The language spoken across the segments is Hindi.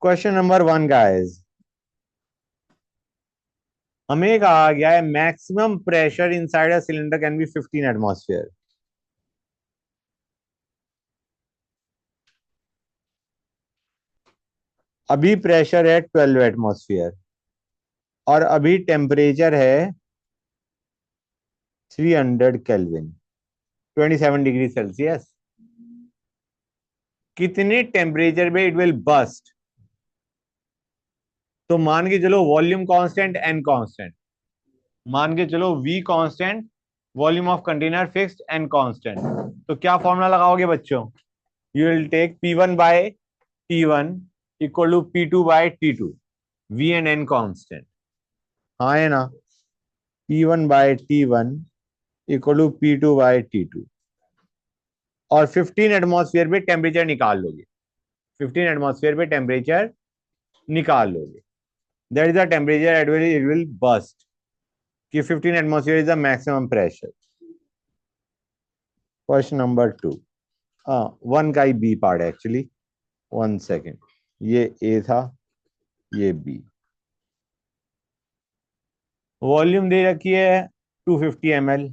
क्वेश्चन नंबर 1 गाइस, हमें कहा गया है maximum pressure inside a cylinder can be 15 atmosphere. अभी प्रेशर है 12 एटमॉस्फेयर और अभी टेम्परेचर है 300 केल्विन, 27 डिग्री सेल्सियस। कितने टेम्परेचर पे इट विल बस्ट? तो मान के चलो वॉल्यूम कांस्टेंट, एन कांस्टेंट। मान के चलो V constant, volume of container fixed, n constant. तो क्या फॉर्मूला लगाओगे बच्चों? You will take P1 by T1 equal to P2 by T2, V and n constant. हाँ है ना? P1 by T1 equal to P2 by T2 और 15 एटमॉस्फेयर पे टेम्परेचर निकाल लोगे। 15 एटमॉस्फेयर पे टेम्परेचर निकाल लोगे। That is the temperature at which it will burst, कि 15 atmosphere is the maximum pressure. Question number 2, हाँ 1 का ही बी पार्ट एक्चुअली। 1 सेकेंड, ये ए था, ये बी। वॉल्यूम दे रखी है 250 ml,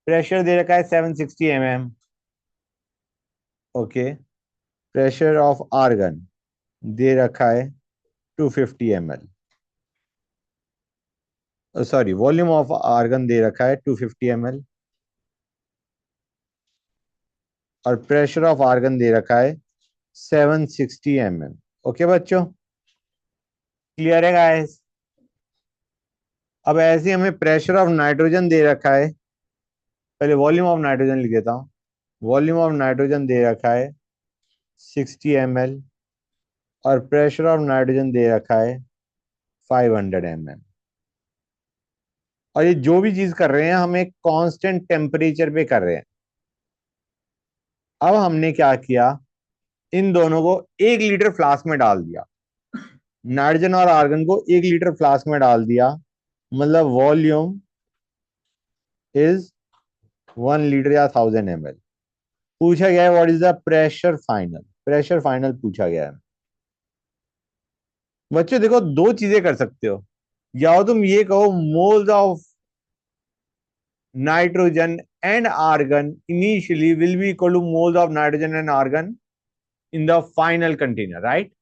प्रेशर दे रखा है 760 mm। Okay, pressure of argon दे रखा है 250 ml, sorry volume of argon दे रखा है 250 ml और प्रेशर ऑफ आर्गन दे रखा है 760 mm। ओके बच्चों, क्लियर है गाइस? अब ऐसे ही हमें प्रेशर ऑफ नाइट्रोजन दे रखा है, पहले वॉल्यूम ऑफ नाइट्रोजन लिख देता हूं। वॉल्यूम ऑफ नाइट्रोजन दे रखा है 60 ml और प्रेशर ऑफ नाइट्रोजन दे रखा है 500 mm। और ये जो भी चीज कर रहे हैं हम एक कांस्टेंट टेम्परेचर पे कर रहे हैं। अब हमने क्या किया, इन दोनों को 1 लीटर फ्लास्क में डाल दिया। नाइट्रोजन और आर्गन को 1 लीटर फ्लास्क में डाल दिया, मतलब वॉल्यूम इज 1 लीटर या 1000 ml। पूछा गया है what is the pressure final, pressure final पूछा गया है। बच्चों देखो, दो चीजें कर सकते हो, या तो तुम ये कहो moles of nitrogen and argon initially will be equal to moles of nitrogen and argon in the final container, right?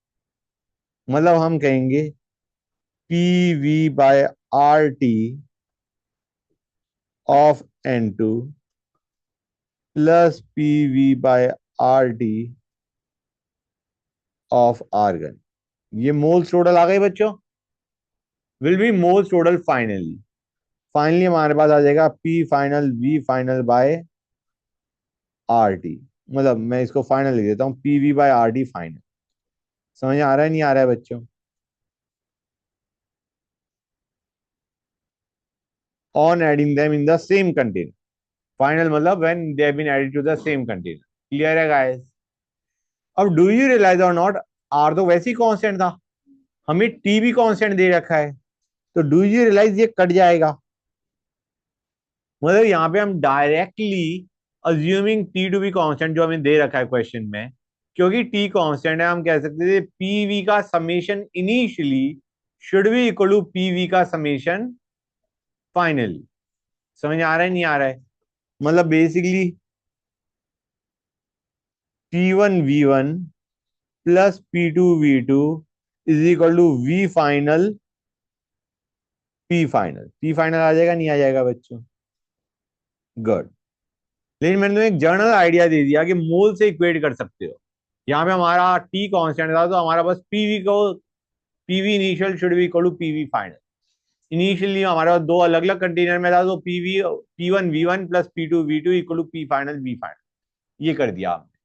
मतलब हम कहेंगे PV by RT of N2 plus PV by RT of argon. ये मोल्स टोटल आ गए बच्चों, will be moles total finally. Finally हमारे पास आ जाएगा P final V final by RT। मतलब मैं इसको फाइनल लिख देता हूँ, PV बाय RT फाइनल। समझ आ रहा है नहीं आ रहा है बच्चों? On adding them in the same container, final मतलब when they have been added to the same container. Clear है गाइस? अब डू यू रियलाइज और नॉट, आर तो वैसे ही कांस्टेंट था, हमें टी भी कांस्टेंट दे रखा है, तो डू यू रियलाइज ये कट जाएगा। मतलब यहाँ पे हम directly assuming T to be constant जो हमें दे रखा है क्वेश्चन में, क्योंकि टी कांस्टेंट है, हम कह सकते थे पीवी का summation initially should be equal to PV का समेशन फाइनली। समझ आ रहा है नहीं आ रहा है? मतलब basically P1V1 plus P2V2 is equal to V final P final. P final आ जाएगा नहीं आ जाएगा बच्चों? गुड। लेकिन मैंने तुम्हें एक जनरल आइडिया दे दिया कि मोल से इक्वेट कर सकते हो। यहाँ पे हमारा टी कांस्टेंट था, तो हमारा बस पीवी को, PV initial should be equal to PV final. Initially हमारे पास दो अलग अलग कंटेनर में था, तो PV P1V1 plus P2V2 equal to P final V final. ये कर दिया आपने।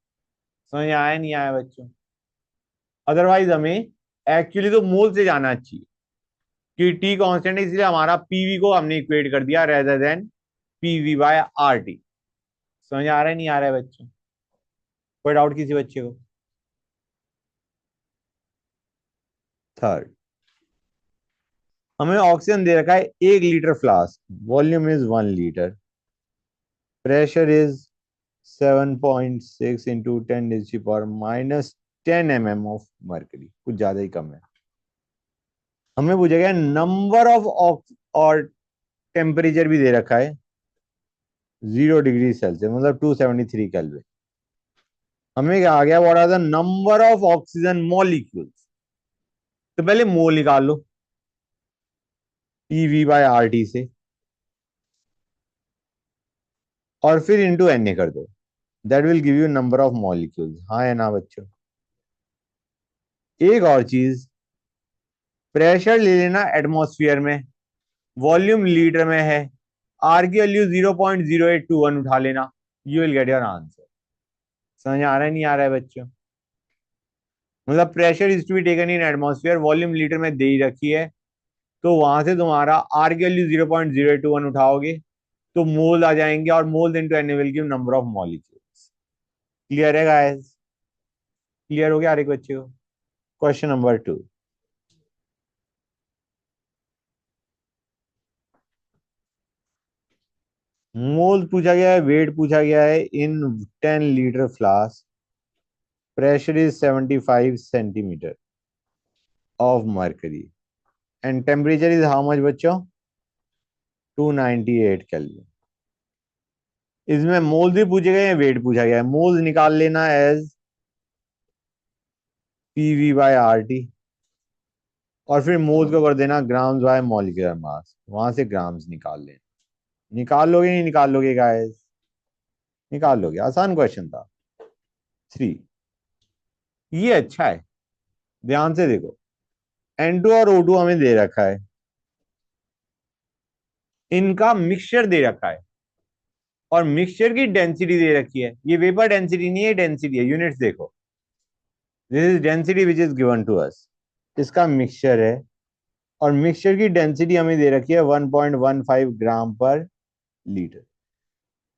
समझ आया नहीं आया बच्चों? अदरवाइज हमें एक्चुअली तो मोल से जाना चाहिए, कि टी कांस्टेंट है इसलिए हमारा पीवी को हमने इक्वेट कर दिया rather than PV by RT। समझ आ रहा है नहीं आ रहा है बच्चों? कोई डाउट किसी बच्चे को? थर्ड, हमें ऑक्सीजन दे रखा है 1 litre flask, volume is 1 litre, pressure is 7.6 into 10 to the power minus 10 mm of mercury, कुछ ज्यादा ही कम है। हमें पूछा गया नंबर ऑफ और टेम्परेचर भी दे रखा है 0 डिग्री सेल्सियस, मतलब 273 केल्विन। हमें क्या आ गया, what are the number of oxygen molecules. तो पहले मोल निकाल लो PV/RT से, और फिर इंटू Na कर दो, that will give you number of molecules. हाँ या ना बच्चों? एक और चीज, प्रेशर ले लेना एटमॉस्फेयर में, वॉल्यूम लीटर में है, आर की वैल्यू 0.0821 उठा लेना, you will get your answer. समझ आ रहा है नहीं आ रहा है बच्चों? मतलब pressure is to be taken in atmosphere, volume litre में दे ही रखी है, तो वहां से तुम्हारा आर की वैल्यू 0.0821 उठाओगे तो मोल आ जाएंगे, और mole into N will give number of molecules. Clear है गाइस? क्लियर हो गया हर एक बच्चे को? Question number 2। मोल पूछा गया है, वेट पूछा गया है, इन 10 litre flask, pressure is 75 centimetre of mercury, and temperature is how much बच्चों? 298 केल्विन। इसमें मोल भी पूछे गए हैं, वेट पूछा गया है। मोल निकाल लेना एज PV/RT, और फिर मोल को कर देना ग्राम्स बाय मॉलिक्यूलर मास, वहां से ग्राम्स निकाल लेना। निकाल लोगे नहीं निकाल लोगे गाइस? निकाल लोगे, आसान क्वेश्चन था। 3, ये अच्छा है, ध्यान से देखो। N2 और O2 हमें दे रखा है, इनका मिक्सचर दे रखा है, और मिक्सचर की डेंसिटी दे रखी है। ये वेपर डेंसिटी नहीं है, डेंसिटी है। यूनिट्स देखो, this is density which is given to us. इसका मिक्सचर है, और मिक्सचर की डेंसिटी हमें दे रखी है 1.15 ग्राम पर लीटर।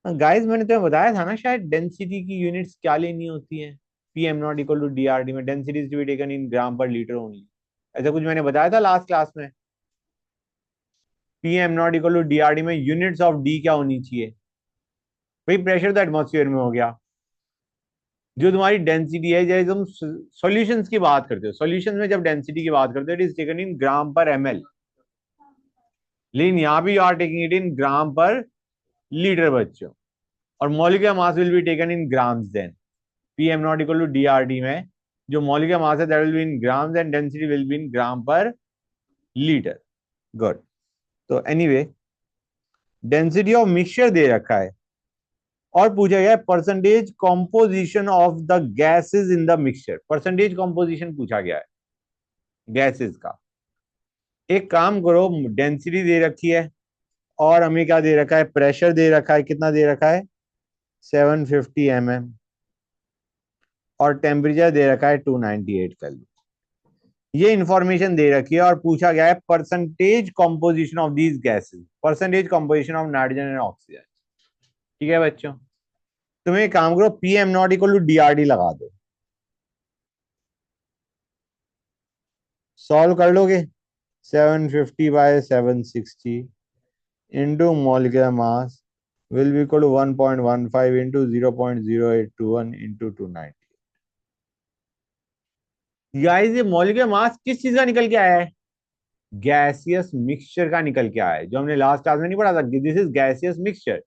गाइस मैंने तुम्हें बताया था ना शायद, डेंसिटी की यूनिट्स क्या लेनी होती है। PM0 = DRD में density is to be taken in gram per litre only. ऐसा कुछ मैंने बताया था लास्ट क्लास में। PM0 = DRD में यूनिट्स ऑफ डी क्या होनी चाहिए भाई? प्रेशर तो एटमॉस्फेयर में हो गया। जो तुम्हारी डेंसिटी है, जैसे तुम सॉल्यूशंस की बात करते हो, सॉल्यूशन में जब डेंसिटी की बात करते हो, it is taken in gram per ml, लेकिन यहाँ भी you are taking it in gram per litre बच्चों। और molecular mass will be taken in grams then. PM0 = DRD में जो मॉलिक्यूलर मास है that will be in grams, and density will be in gram per litre. Good. तो एनीवे, डेंसिटी ऑफ मिक्सचर दे रखा है, और पूछा गया percentage composition of the gases in the mixture. Percentage composition पूछा गया है गैसेस का। एक काम करो, डेंसिटी दे रखी है, और हमें क्या दे रखा है? प्रेशर दे रखा है। कितना दे रखा है? 750 mm, और टेम्परेचर दे रखा है 298 केल्विन। ये इंफॉर्मेशन दे रखी है, और पूछा गया है percentage composition of these gases, percentage composition of nitrogen and oxygen. ठीक है बच्चों? तुम्हें एक काम करो, PM0 = DRD लगा दो, सॉल्व कर लोगे। 750/760 into molecular mass will be equal to 1.15 into 0.0821 into 290। Guys ये मॉलिक्यूलर मास किस चीज का निकल के आया है? गैसियस मिक्सचर का निकल के आया है, जो हमने लास्ट क्लास में नहीं पढ़ा था। This is gaseous mixture.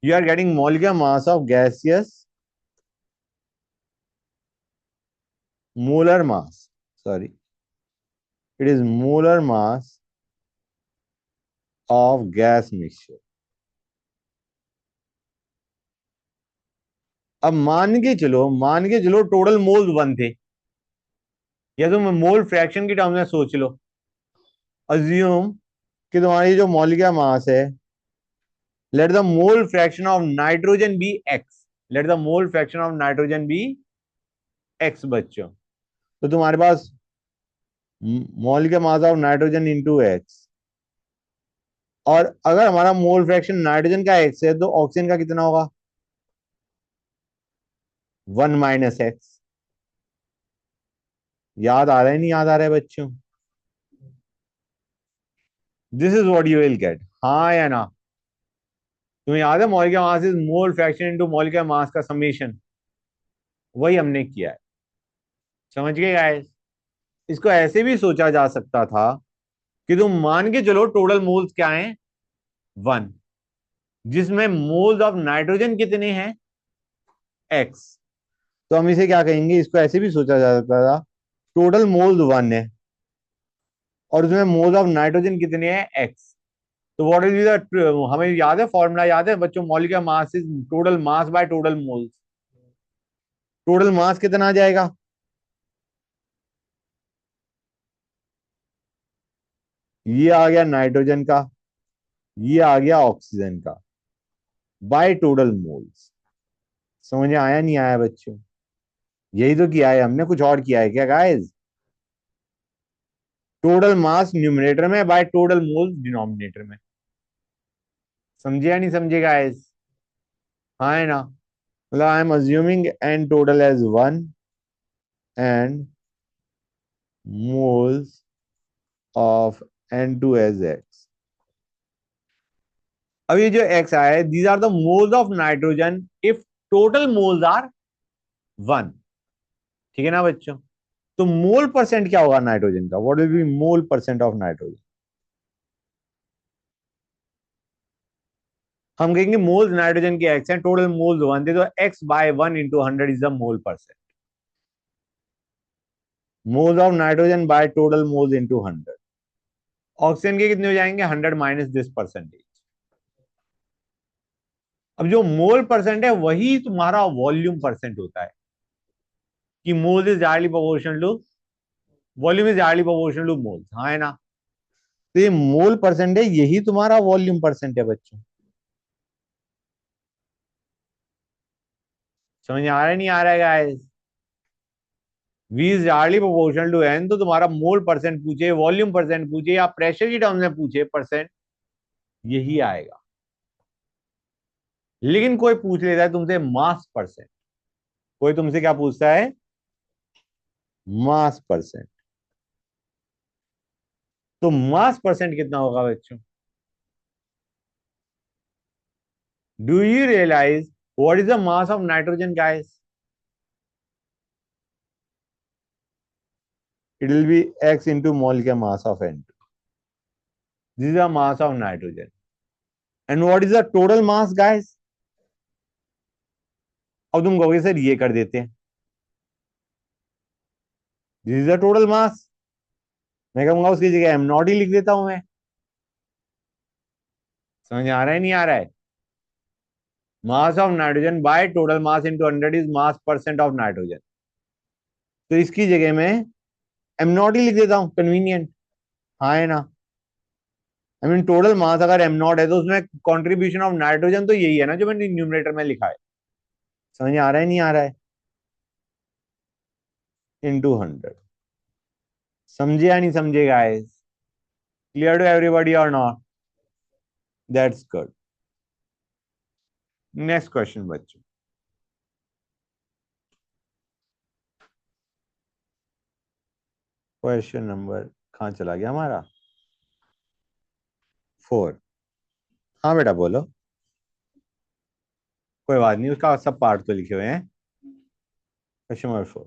You are getting molecular mass of gaseous, molar mass, sorry, it is molar mass of gas mixture. अब मान के चलो टोटल मोल्स 1 थे, या तुम मोल फ्रैक्शन की टर्म में सोच लो। अज्यूम कि तुम्हारी जो मॉलिक्यूलर मास है, let the mole fraction of nitrogen be X, let the mole fraction of nitrogen be X बच्चों। तो तुम्हारे पास molecular mass of nitrogen into X, और अगर हमारा मोल फ्रैक्शन नाइट्रोजन का एक्स है, तो ऑक्सीजन का कितना होगा? 1 - x। याद आ रहा है नहीं याद आ रहा है बच्चों? This is what you will get, हाँ या ना? तुम्हें याद है molecular mass is mole fraction into molecular mass का समेशन? वही हमने किया है। समझ गए गाइस? इसको ऐसे भी सोचा जा सकता था कि तुम मान के चलो टोटल मोल्स क्या हैं, 1, जिसमें मोल्स ऑफ नाइट्रोजन कितने हैं, x। तो हम इसे क्या कहेंगे, इसको ऐसे भी सोचा जा सकता था, टोटल मोल्स 1 है और उसमें मोल्स ऑफ नाइट्रोजन कितने हैं, x। तो व्हाट इज द, हमें याद है फॉर्मूला, याद है बच्चों, molecular mass is total mass by total moles. Total mass कितना आ जाएगा, ये आ गया नाइट्रोजन का, ये आ गया ऑक्सीजन का, बाय टोटल मोल्स। समझ में आया नहीं आया बच्चों? यही तो किया है हमने, कुछ और किया है क्या गाइस? टोटल मास न्यूमरेटर में बाय टोटल मोल्स डिनोमिनेटर में। समझे या नहीं समझे गाइस? हाँ है ना? मतलब I am assuming n total as 1 and moles of N2 as x। अब ये जो x आया है, these are the moles of nitrogen if total moles are 1। ठीक है ना बच्चों? तो मोल परसेंट क्या होगा नाइट्रोजन का, what will be mole percent of nitrogen? हम कहेंगे मोल्स नाइट्रोजन के एक्स हैं, टोटल मोल्स 1 थे, तो x by 1 into 100 is the mole percent. Moles of nitrogen by total moles into 100। Oxygen के कितने हो जाएंगे, 100 माइनस दिस परसेंटेज। अब जो मोल परसेंट है वही तुम्हारा वॉल्यूम परसेंट होता है, कि mole is directly proportional to volume, is directly proportional to moles. हाँ है ना? तो ये मोल परसेंट है, यही तुम्हारा वॉल्यूम परसेंट है बच्चों। समझ आ रहा है नहीं आ रहा है guys? V is directly proportional to n, तो तुम्हारा मोल परसेंट पूछे, वॉल्यूम परसेंट पूछे, या प्रेशर की टर्म्स में पूछे परसेंट, यही आएगा। लेकिन कोई पूछ लेता है तुमसे मास परसेंट, कोई तुमसे क्या पूछता है, मास परसेंट। तो मास परसेंट कितना होगा बच्चों? Do you realise what is the mass of nitrogen guys? It will be x into molecular mass of N2. This is the mass of nitrogen. And what is the total mass, guys? अब तुम कहोगे सर ये कर देते हैं, this is the total mass. मैं कहूंगा उसकी जगह एम नॉट ही लिख देता हूं मैं। समझ आ रहा है नहीं आ रहा है? मास of nitrogen by total mass into 100 is mass percent of nitrogen. तो इसकी जगह में एम नॉट ही लिख देता हूं, कन्वीनियंट। हाँ है ना? आई मीन टोटल मास अगर एम नॉट है तो उसमें कॉन्ट्रीब्यूशन ऑफ नाइट्रोजन तो यही है ना जो मैंने न्यूमरेटर में लिखा है। समझ आ रहा है नहीं आ रहा है? इंटू 100। समझे या नहीं समझे गाइस? क्लियर टू एवरीबॉडी और not? That's good. Next question बच्चों। क्वेश्चन नंबर कहाँ चला गया हमारा, 4। हाँ बेटा बोलो। कोई बात नहीं, उसका सब पार्ट तो लिखे हुए हैं। क्वेश्चन नंबर 4,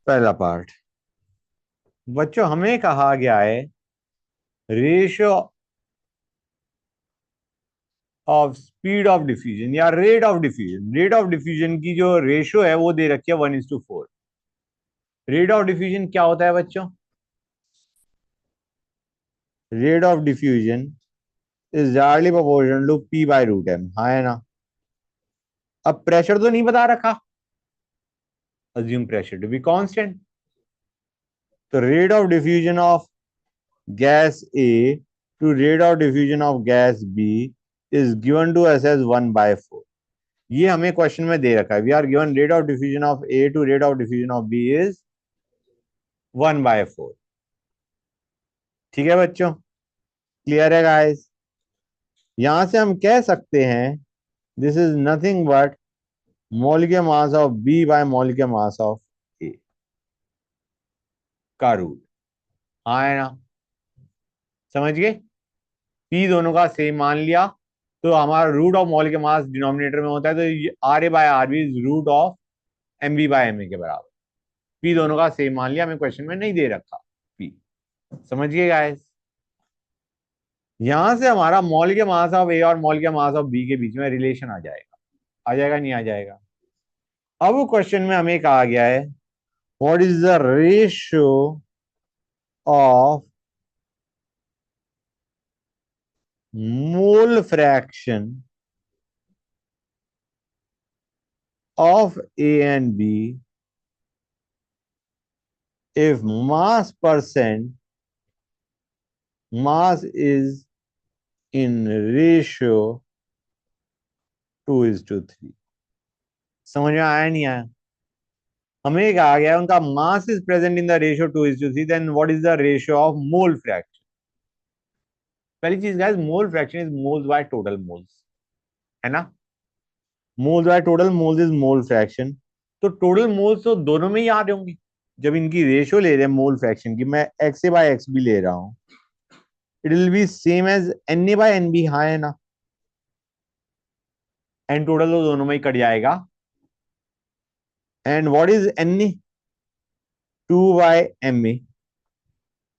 पहला पार्ट। बच्चों हमें कहा गया है ratio of speed of diffusion या rate of diffusion, rate of diffusion की जो रेशियो है वो दे रखी है 1:4। रेट ऑफ डिफ्यूजन क्या होता है बच्चों? Rate of diffusion is directly proportional to P by root M. हाँ है ना? अब प्रेशर तो नहीं बता रखा, assume pressure to be constant। तो rate of diffusion of gas A to rate of diffusion of gas B is given to us as 1/4। ये हमें क्वेश्चन में दे रखा है, we are given rate of diffusion of A to rate of diffusion of B is 1/4। ठीक है बच्चों? क्लियर है गाइस? यहां से हम कह सकते हैं this is nothing but molecular mass of B by molecular mass of A का रूट। हाँ है ना? समझ गए? पी दोनों का सेम मान लिया, तो हमारा root of molecular mass denominator में होता है, तो r A by r B is root of MB/MA के बराबर। पी दोनों का सेम मान लिया, हमें क्वेश्चन में नहीं दे रखा पी। समझिए गाइस, यहां से हमारा मॉल के मास ऑफ ए और मॉल के मास ऑफ बी के बीच में रिलेशन आ जाएगा। आ जाएगा नहीं आ जाएगा? अब क्वेश्चन में हमें कहा गया है what is the ratio of mole fraction of A and B if mass is in ratio 2:3। समझ में आया नहीं आया? हमें कहा गया उनका mass is present in the ratio 2:3, then what is the ratio of mole fraction? पहली चीज guys, mole fraction is moles by total moles, है ना? Moles by total moles is mole fraction. तो टोटल मोल्स तो दोनों में ही आ रहे होंगे। जब इनकी रेशियो ले रहे हैं मोल फ्रैक्शन की, मैं एक्स ए बाय एक्स भी ले रहा हूं, it will be same as n A by n B. हाँ है ना? एन टोटल तो दोनों में ही कट जाएगा। And what is n A? 2/MA।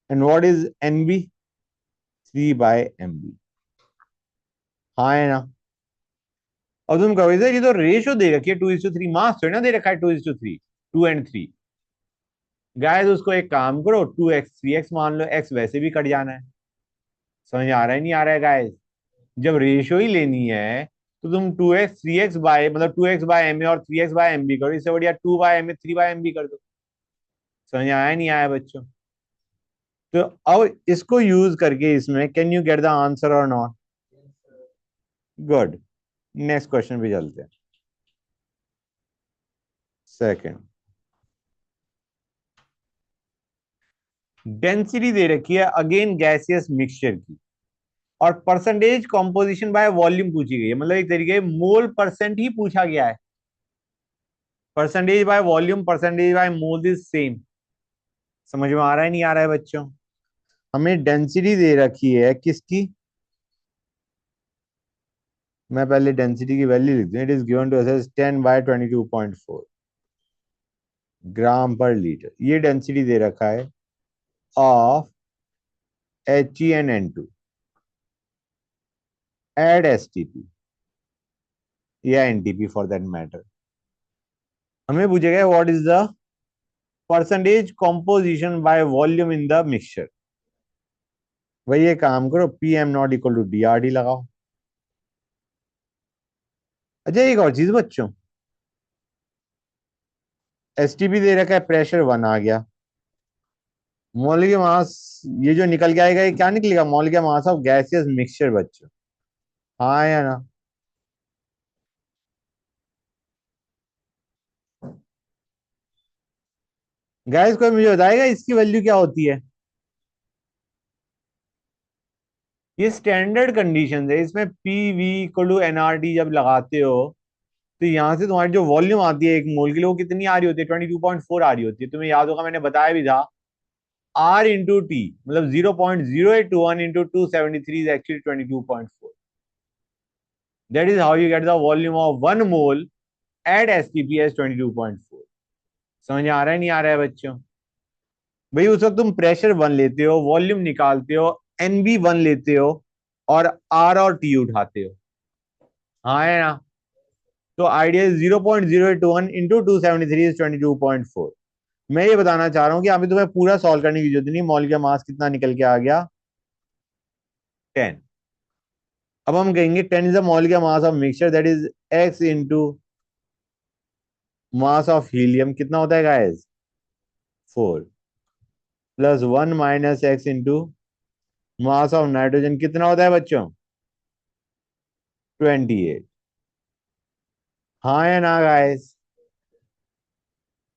And what is n B? 3/MB। हाँ है ना? अब तुम कहोगे सर ये तो रेशियो दे रखी है 2:3, मास थोड़ी ना दे रखा है 2:3, 2 and 3। गाइस उसको एक काम करो, 2x 3x मान लो, x वैसे भी कट जाना है। समझ आ रहा है नहीं आ रहा है गाइस? जब रेशियो ही लेनी है तो तुम 2x 3x बाय मतलब 2x/MA और 3x/MB करो, इससे बढ़िया 2/MA 3/MB कर दो। समझ आया नहीं आया बच्चों? तो अब इसको यूज करके इसमें can you get the answer और नॉट? गुड। नेक्स्ट क्वेश्चन पे चलते हैं। सेकंड, डेंसिटी दे रखी है अगेन गैसियस मिक्सचर की, और परसेंटेज कॉम्पोजिशन बाय वॉल्यूम पूछी गई है, मतलब एक तरीके मोल परसेंट ही पूछा गया है। Percentage by volume, percentage by mole is same. समझ में आ रहा है नहीं आ रहा है बच्चों? हमें डेंसिटी दे रखी है किसकी? मैं पहले डेंसिटी की वैल्यू लिख दूं। It is given to us as 10/22.4 gram per litre. ये डेंसिटी दे रखा है of HE and N2 at STP या NTP फॉर दैट मैटर। हमें पूछेगा what is the percentage composition by volume in the mixture. भाई ये काम करो, PM0 = DRT लगाओ। अच्छा एक और चीज बच्चों, STP दे रखा है, प्रेशर 1 आ गया, मौलिक मास ये जो निकल के आएगा ये क्या निकलेगा? मौलिक मास ऑफ गैसियस मिक्सचर बच्चों। हाँ या ना? गैस कोई मुझे बताएगा इसकी वैल्यू क्या होती है? ये स्टैंडर्ड कंडीशन है, इसमें PV = NRT जब लगाते हो तो यहां से तुम्हारी जो वॉल्यूम आती है एक मोल के लिए, वो कितनी आ रही होती है? 22.4 आ रही होती है। तुम्हें याद होगा मैंने बताया भी था, R/T मतलब 0.0821 × 273 is actually 22.4। That is how you get the volume of 1 mole at STP as 22.4। समझ आ रहा है नहीं आ रहा है बच्चों? भाई उस वक्त तुम प्रेशर 1 लेते हो, वॉल्यूम निकालते हो, NB 1 लेते हो, और R और T उठाते हो। हाँ है ना? तो आइडिया 0.0821 × 273 is 22.4। मैं ये बताना चाह रहा हूँ कि अभी तुम्हें पूरा सॉल्व करने की जरूरत नहीं। मॉल का मास कितना निकल के आ गया? 10। अब हम कहेंगे 10 इज द मॉल का मास of mixture, that is x into mass of helium. कितना होता है guys? 4 plus 1 minus x into mass of nitrogen. कितना होता है बच्चों? 28। हाँ या ना गाइस?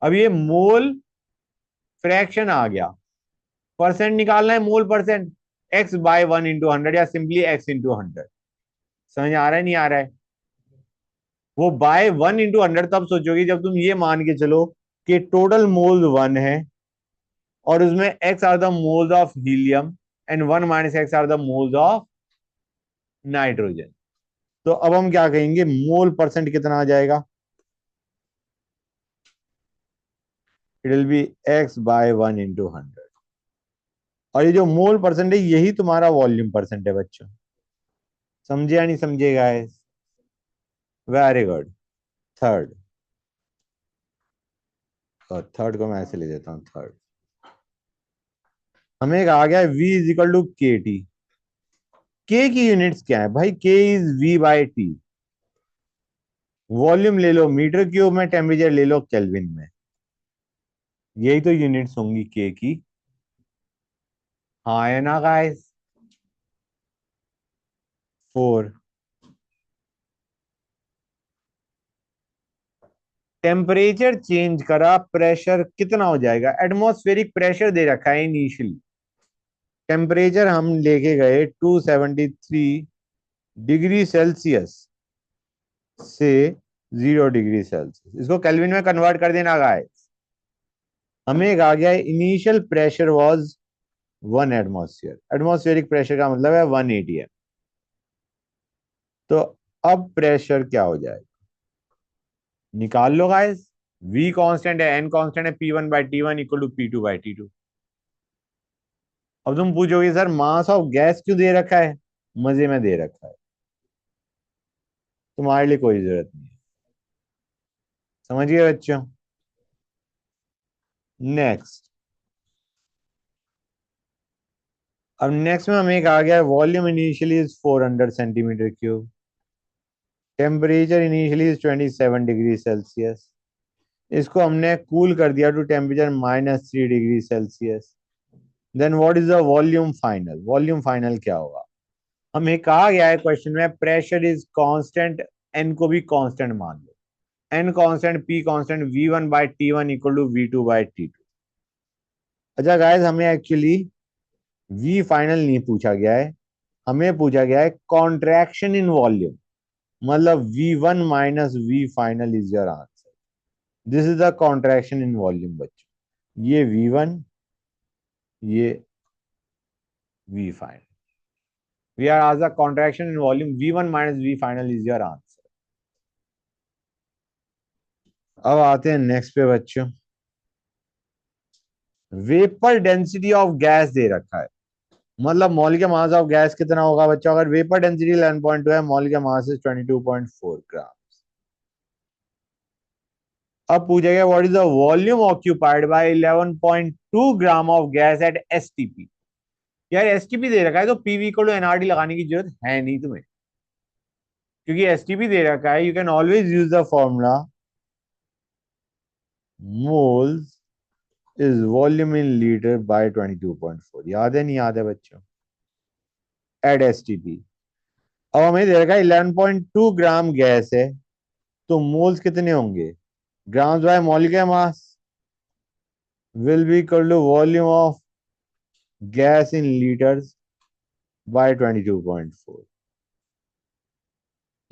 अब ये मोल फ्रैक्शन आ गया, परसेंट निकालना है, मोल परसेंट, x/1 × 100 या सिंपली x इंटू 100। समझ आ रहा है नहीं आ रहा है? वो बाय 1 × 100 तब सोचोगे जब तुम ये मान के चलो कि टोटल मोल 1 है और उसमें x are the moles of helium and 1 minus x are the moles of nitrogen. तो अब हम क्या कहेंगे? मोल परसेंट कितना आ जाएगा? It will be x by 1 × 100। और ये जो मोल परसेंट है यही तुम्हारा वॉल्यूम परसेंट है बच्चों। समझे या नहीं समझे गाइस? Very good. थर्ड, और थर्ड को मैं ऐसे ले देता हूँ थर्ड। हमें एक आ गया है v is equal to K T. K की यूनिट्स क्या है भाई? K is v by T. Volume ले लो मीटर क्यूब में, टेम्परेचर ले लो केल्विन में। यही तो यूनिट्स होंगी के की। हाँ है ना गाइस? 4। टेम्परेचर चेंज करा, प्रेशर कितना हो जाएगा? एटमॉस्फेरिक प्रेशर दे रखा है इनिशियली। टेम्परेचर हम लेके गए 273 डिग्री सेल्सियस से 0 डिग्री सेल्सियस। इसको केल्विन में कन्वर्ट कर देना गाइस। हमें एक आ गया है initial pressure was 1 atmosphere. Atmospheric pressure का मतलब है 180 है। तो अब प्रेशर क्या हो जाएगा? निकाल लो गाइस। v कांस्टेंट है, n कांस्टेंट है, P1/T1 इक्वल टू P2/T2। अब तुम पूछोगे सर मास ऑफ गैस क्यों दे रखा है? मजे में दे रखा है, तुम्हारे लिए कोई जरूरत नहीं है। समझ गए बच्चों? नेक्स्ट। अब नेक्स्ट में हमें एक आ गया है volume initially is 400 centimetre cube. Temperature initially is 27 degree Celsius. इसको हमने कूल कर दिया to temperature -3 degree Celsius. Then what is the volume final? Volume final क्या होगा? हमें कहा गया है क्वेश्चन में प्रेशर इज कांस्टेंट, एन को भी कांस्टेंट मान लो। N constant, P constant, V1/T1 equal to V2/T2। अच्छा गाइस, हमें एक्चुअली वी फाइनल नहीं पूछा गया है, हमें पूछा गया है कॉन्ट्रैक्शन इन वॉल्यूम। मतलब V1 minus V final is your answer. This is the contraction in volume बच्चों। ये V1, ये V final. We are as the contraction in volume, V1 minus V final is your answer. अब आते हैं नेक्स्ट पे बच्चों। वेपर डेंसिटी ऑफ गैस दे रखा है। मतलब मॉलिक्यूलर मास ऑफ गैस कितना होगा बच्चों? अगर वेपर डेंसिटी 11.2 है, मॉलिक्यूलर मास इज 22.4 ग्राम। अब पूछा गया what is the volume occupied by 11.2 gram of gas at STP. यार एसटीपी दे रखा है तो पीवी को एनआरटी लगाने की जरूरत है नहीं तुम्हें, क्योंकि एसटीपी दे रखा है। You can always use the formula moles is volume in litre by 22.4। याद है नहीं याद है बच्चों? At STP. अब हमें दे रखा है 11.2 ग्राम गैस है, तो मोल्स कितने होंगे? Grams by molecular mass will be equal to volume of gas in liters by 22.4।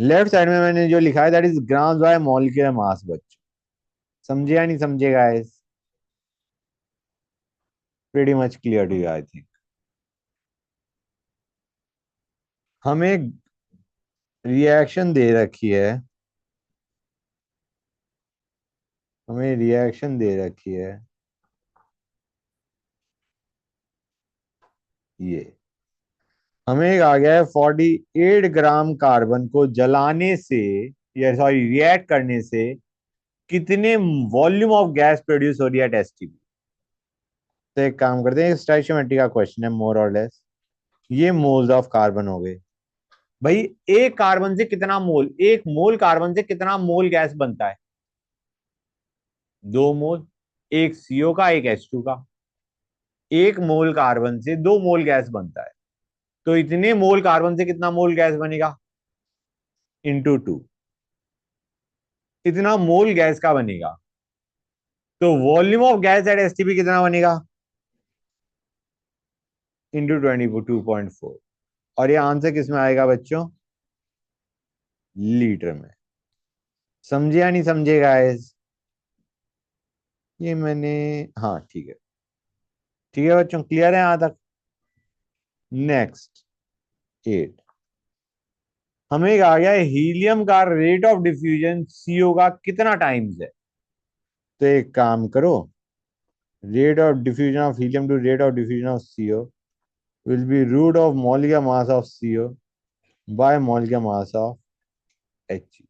Left side में मैंने जो लिखा है that is grams by molecular mass बच्चों। समझे या नहीं समझे guys? Pretty much clear to you I think. हमें रिएक्शन दे रखी है, हमें रिएक्शन दे रखी है ये। हमें एक आ गया है 48 ग्राम कार्बन को जलाने से, या सॉरी रिएक्ट करने से कितने वॉल्यूम ऑफ गैस प्रोड्यूस हो रही है टेस्टिंग। तो एक काम करते हैं, स्टोइचियोमेट्री का क्वेश्चन है मोर और लेस। ये मोल्स ऑफ कार्बन हो गए भाई। एक कार्बन से कितना मोल, एक मोल कार्बन से कितना मोल गैस बनता है? 2 मोल। एक सीओ का, एक H2 का। एक मोल कार्बन से 2 मोल गैस बनता है, तो इतने मोल कार्बन से कितना मोल गैस बनेगा? × 2। इतना मोल गैस का बनेगा, तो volume of gas at STP कितना बनेगा? × 22.4। और ये आंसर किस में आएगा बच्चों? लीटर में। समझे या नहीं समझे गाइस? ये मैंने, हाँ ठीक है। ठीक है बच्चों, क्लियर है यहां तक? नेक्स्ट 8। हमें एक आ गया है हीलियम का रेट ऑफ डिफ्यूजन सीओ का कितना टाइम्स है। तो एक काम करो, rate of diffusion of helium to rate of diffusion of CO will be root of molecular mass of CO by molecular mass of H।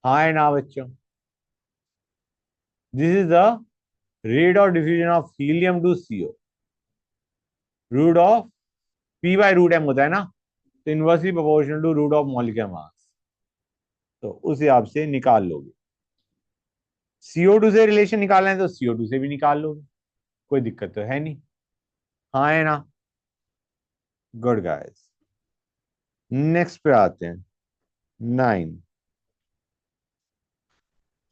हाँ है ना बच्चों? This is the rate of diffusion of helium to CO, root of P by root M होता है ना, तो inversely proportional to root of molecular mass, तो उस हिसाब से निकाल लोगे। CO2 से रिलेशन निकालना है तो CO2 से भी निकाल लोगे, कोई दिक्कत तो है नहीं। हाँ है ना? गुड गाइस, नेक्स्ट पे आते हैं। 9,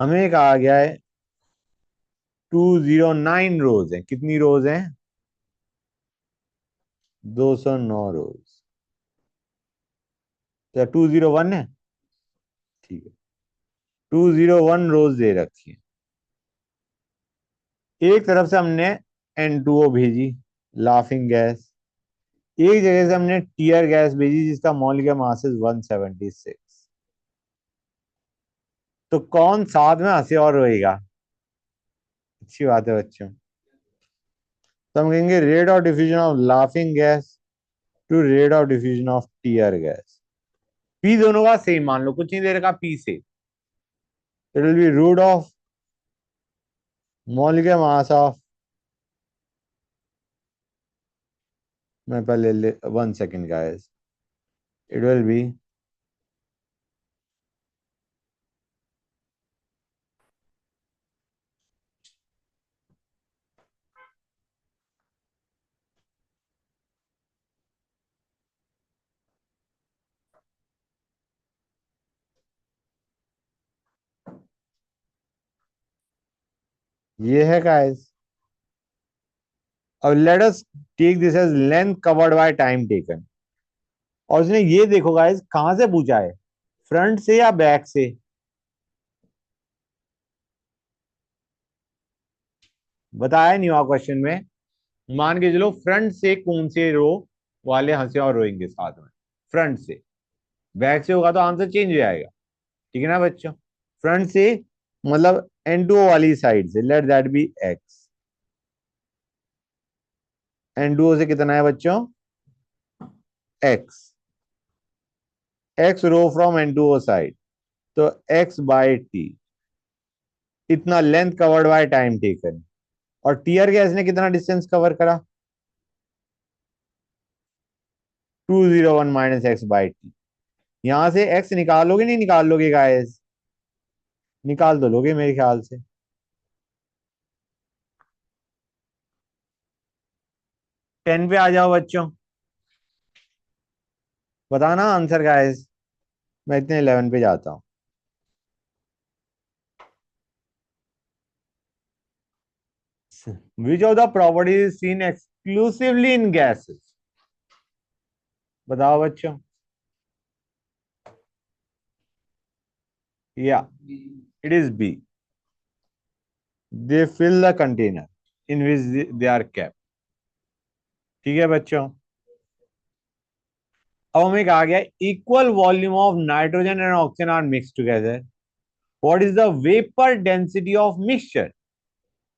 हमें कहा गया है 209 रोज है। कितनी रोज है? 209 रोज। क्या 201 है? ठीक है, 201 रोज दे रखी है। एक तरफ से हमने N2O भेजी, लाफिंग गैस। एक जगह से हमने टीयर गैस भेजी जिसका मॉलिक्यूलर मास इज 176। तो कौन साथ में हंसे और रोएगा? अच्छी बात है बच्चों। तो हम कहेंगे rate of diffusion of laughing gas to rate of diffusion of tear gas. P दोनों का सेम मान लो, कुछ नहीं दे रखा पी से। It will be root of molecular mass of, मैं पहले 1 second guys, it will be ये है गाइस। अब let us take this as length covered by time taken. और उसने ये देखो गाइस कहां से पूछा है, फ्रंट से या बैक से? बताया नहीं हुआ क्वेश्चन में। मान के चलो फ्रंट से कौन से रो वाले हंसे और रोएंगे साथ में? फ्रंट से। बैक से होगा तो आंसर चेंज हो जाएगा। ठीक है ना बच्चों? फ्रंट से मतलब N2O वाली साइड से, let that B x. N2O से कितना है बच्चों? X. X row from N2O side, तो एक्स बाई टी, इतना length covered by time taken. और टीयर गैस ने कितना डिस्टेंस कवर करा? 201 माइनस एक्स बाई टी। यहां से एक्स निकालोगे नहीं निकाल लोगे गाइस? निकाल दो लोगे मेरे ख्याल से। 10 पे आ जाओ बच्चों, बताना आंसर गाइस। मैं इतने 11 पे जाता हूं। Which of the properties seen exclusively in gases? बताओ बच्चों। या it is B, they fill the container in which they are kept. ठीक है बच्चों। अब हमें कहा गया equal volume of nitrogen and oxygen are mix together, what is the vapour density of mixture?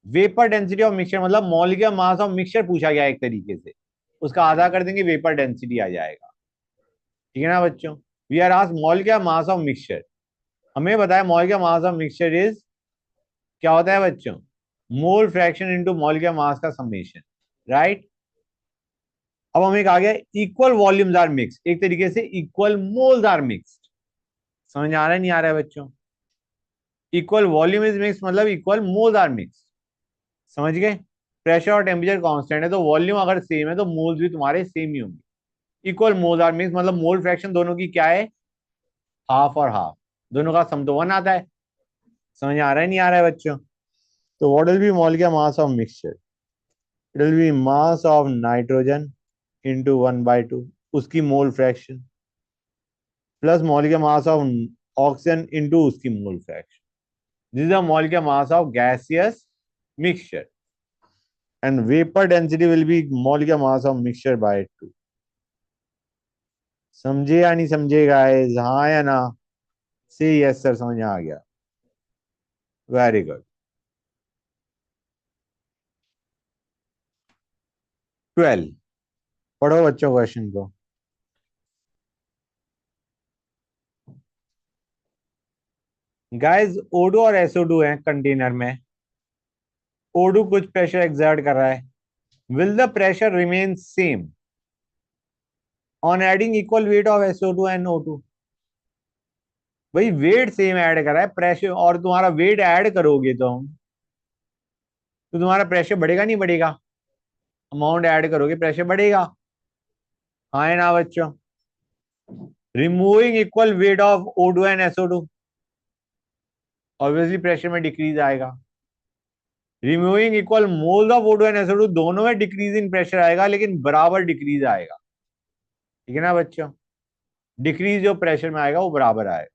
Vapour density of mixture मतलब मॉलिक्यूलर मास ऑफ मिक्सचर पूछा गया एक तरीके से, उसका आधा कर देंगे वेपर डेंसिटी आ जाएगा। ठीक है ना बच्चों? We are asked molecular mass of mixture. हमें बताया molecular mass of mixture is, क्या होता है बच्चों? Mole fraction into molecular mass का समेशन, राइट? अब हमें कहा गया इक्वल वॉल्यूम्स आर मिक्स, एक तरीके से इक्वल मोल्स आर मिक्स्ड। समझ आ रहा है नहीं आ रहा है बच्चों? इक्वल वॉल्यूम इज मिक्स मतलब इक्वल मोल्स आर मिक्स। समझ गए? प्रेशर और टेम्परेचर कांस्टेंट है तो वॉल्यूम अगर सेम है तो मोल्स भी तुम्हारे सेम ही होंगे। इक्वल मोल्स आर मिक्स मतलब मोल फ्रैक्शन दोनों की क्या है? हाफ और हाफ, दोनों का सम तो 1 आता है। समझ आ रहा है नहीं आ रहा है बच्चों? तो what will be molecular mass of mixture? It will be mass of nitrogen into 1/2, उसकी mole fraction, plus molecular mass of oxygen into उसकी mole fraction. This is the molecular mass of gaseous mixture, and vapor density will be molecular mass of mixture by 2। समझे या नहीं समझे गाइस? हाँ या ना? से यस सर, समझ आ गया। Very good. 12। पढ़ो बच्चों क्वेश्चन को। गाइस O2 और SO2 है कंटेनर में। O2 कुछ प्रेशर एक्सर्ट कर रहा है। Will the pressure remain same on adding equal weight of SO2 and O2। भाई वेट सेम ऐड कर रहा है, प्रेशर और तुम्हारा वेट ऐड करोगे तो तुम्हारा प्रेशर बढ़ेगा नहीं बढ़ेगा? अमाउंट ऐड करोगे प्रेशर बढ़ेगा। हाँ है ना बच्चों? Removing equal weight of O2 and SO2, obviously pressure में डिक्रीज आएगा। Removing equal moles of O2 and SO2, दोनों में डिक्रीज इन प्रेशर आएगा लेकिन बराबर डिक्रीज आएगा। ठीक है ना बच्चों? डिक्रीज जो प्रेशर में आएगा वो बराबर आएगा।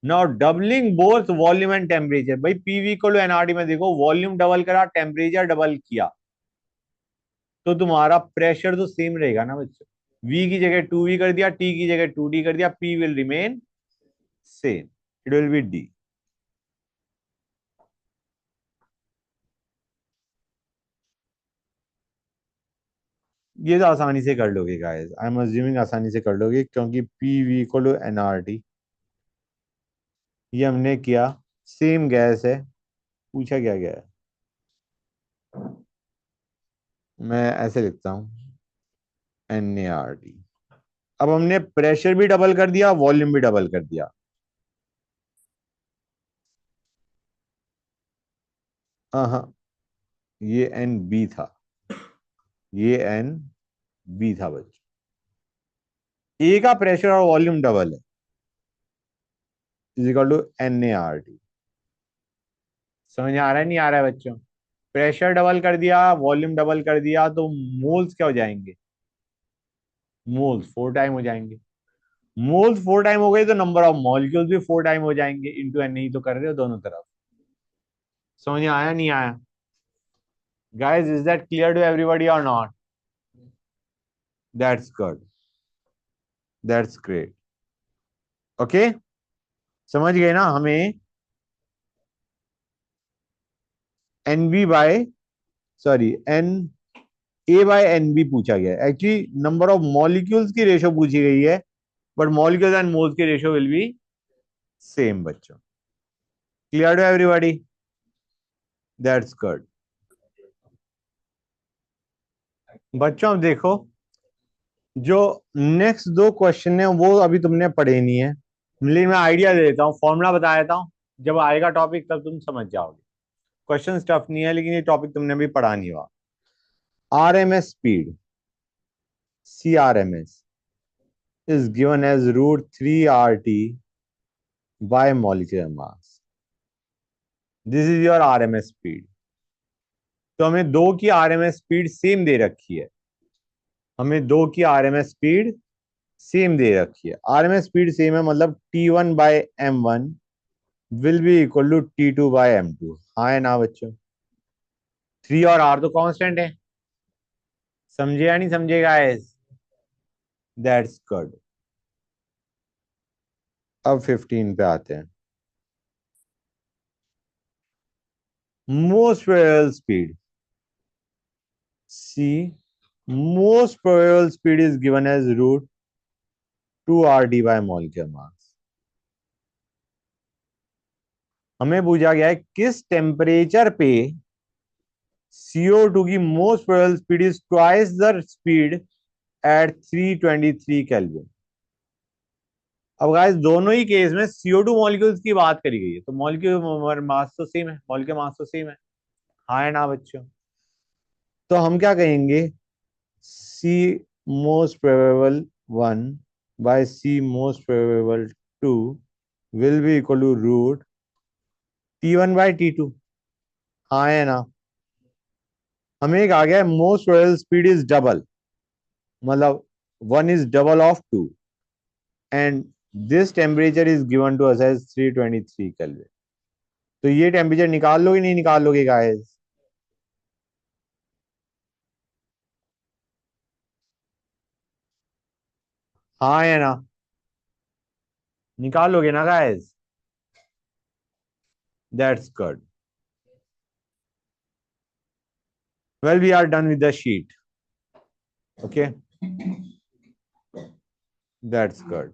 Now doubling both volume and temperature. भाई पीवी इक्वल टू एनआरटी में देखो, वॉल्यूम डबल करा, टेम्परेचर डबल किया, तो तुम्हारा प्रेशर तो सेम रहेगा ना बच्चों। वी की जगह 2V कर दिया, टी की जगह 2D कर दिया, P will remain same, it will B D. ये तो आसानी से कर लोगे गाइस, आई एम अज्यूमिंग आसानी से कर लोगे, क्योंकि P V equal to NRT ये हमने किया। सेम गैस है, पूछा क्या गया है। मैं ऐसे लिखता हूँ, NaRT। अब हमने प्रेशर भी डबल कर दिया, वॉल्यूम भी डबल कर दिया। हाँ हाँ, ये NB था, ये NB था बच्चों। ए का प्रेशर और वॉल्यूम डबल है, इज इक्वल टू NaRT। समझ आ रहा है नहीं आ रहा है बच्चों? प्रेशर डबल कर दिया, वॉल्यूम डबल कर दिया, तो मोल्स क्या हो जाएंगे? मोल्स 4 टाइम हो जाएंगे। मोल्स 4 टाइम हो गए तो नंबर ऑफ मॉलिक्यूल्स भी 4 टाइम हो जाएंगे, इंटू एन ही तो कर रहे हो दोनों तरफ। समझ में आया नहीं आया? Guys is that clear to everybody और not? That's good, that's great. Okay, समझ गए ना? हमें NB बाय, सॉरी Na/NB पूछा गया, एक्चुअली नंबर ऑफ मॉलिक्यूल्स की रेशो पूछी गई है, बट मॉलिक्यूल्स एंड मोल्स की रेशो विल बी सेम बच्चों। Clear to everybody? That's good. बच्चों अब देखो, जो नेक्स्ट दो क्वेश्चन है वो अभी तुमने पढ़े नहीं है, लेकिन मैं आइडिया दे देता हूँ, फॉर्मूला बता देता हूँ। जब आएगा टॉपिक तब तुम समझ जाओगे। क्वेश्चन टफ नहीं है, लेकिन ये टॉपिक तुमने अभी पढ़ा नहीं हुआ। RMS speed, CRMS, is given as √3 RT by molecular mass. This is your RMS speed. तो हमें दो की RMS स्पीड सेम दे रखी है, हमें दो की RMS स्पीड सेम दे रखी है। RMS स्पीड सेम है, मतलब T1/m1 will be equal to T2/m2। हाँ है ना बच्चों? 3 और R तो कांस्टेंट है। समझे या नहीं समझे गाइस? That's good. अब 15 पे आते हैं। Most probable speed, C most probable speed is given as √2 RT by molecular mass. हमें पूछा गया है किस टेम्परेचर पे CO2 की most probable speed is twice the speed at 323 kelvin. अब गाइस दोनों ही केस में CO2 मॉलिक्यूल्स की बात करी गई है, तो मॉलिक्यूल मास तो सेम है, मॉलिक्यूल मास तो सेम है। हाँ है ना बच्चों? तो हम क्या कहेंगे, C most probable 1 by C most probable 2 will be equal to √T1/T2। हाँ है ना? हमें एक आ गया है most probable speed is double, मतलब 1 is double of 2, and this temperature is given to us as 323 kelvin. तो ये टेम्परेचर निकाल लोगे नहीं निकाल लोगे गाइस? हाँ है ना? निकाल लोगे ना guys? That's good. Well we are done with the sheet. Okay, that's good.